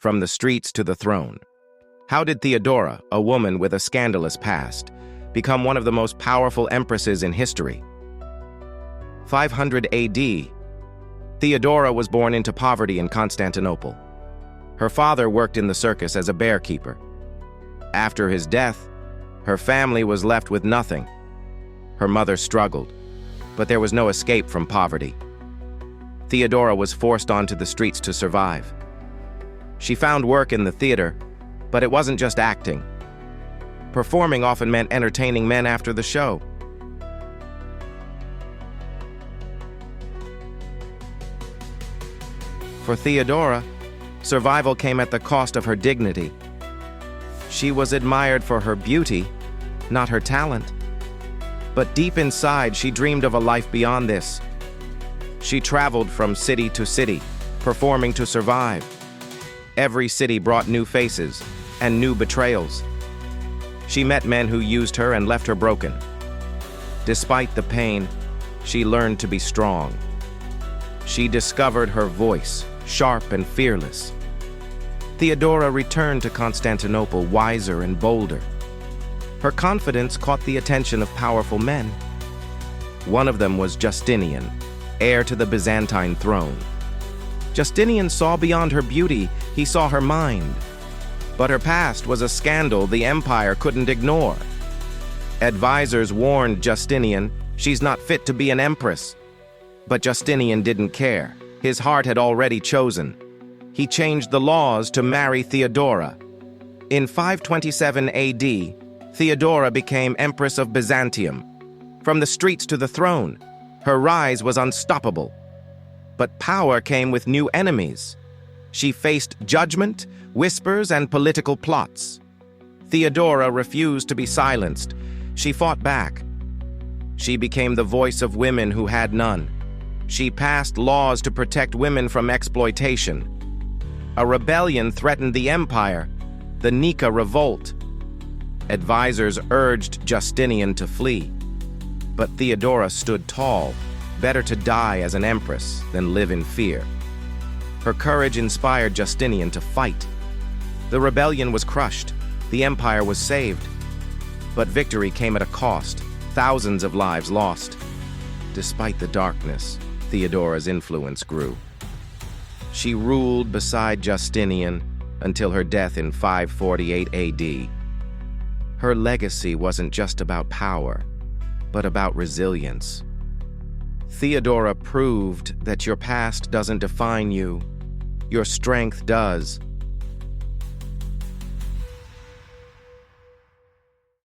From the streets to the throne. How did Theodora, a woman with a scandalous past, become one of the most powerful empresses in history? 500 AD, Theodora was born into poverty in Constantinople. Her father worked in the circus as a bear keeper. After his death, her family was left with nothing. Her mother struggled, but there was no escape from poverty. Theodora was forced onto the streets to survive. She found work in the theater, but it wasn't just acting. Performing often meant entertaining men after the show. For Theodora, survival came at the cost of her dignity. She was admired for her beauty, not her talent. But deep inside, she dreamed of a life beyond this. She traveled from city to city, performing to survive. Every city brought new faces and new betrayals. She met men who used her and left her broken. Despite the pain, she learned to be strong. She discovered her voice, sharp and fearless. Theodora returned to Constantinople wiser and bolder. Her confidence caught the attention of powerful men. One of them was Justinian, heir to the Byzantine throne. Justinian saw beyond her beauty, he saw her mind. But her past was a scandal the empire couldn't ignore. Advisors warned Justinian, she's not fit to be an empress. But Justinian didn't care. His heart had already chosen. He changed the laws to marry Theodora. In 527 AD, Theodora became Empress of Byzantium. From the streets to the throne, her rise was unstoppable. But power came with new enemies. She faced judgment, whispers, and political plots. Theodora refused to be silenced. She fought back. She became the voice of women who had none. She passed laws to protect women from exploitation. A rebellion threatened the empire, the Nika Revolt. Advisors urged Justinian to flee. But Theodora stood tall. Better to die as an empress than live in fear. Her courage inspired Justinian to fight. The rebellion was crushed. The empire was saved. But victory came at a cost. Thousands of lives lost. Despite the darkness, Theodora's influence grew. She ruled beside Justinian until her death in 548 AD. Her legacy wasn't just about power, but about resilience. Theodora proved that your past doesn't define you. Your strength does.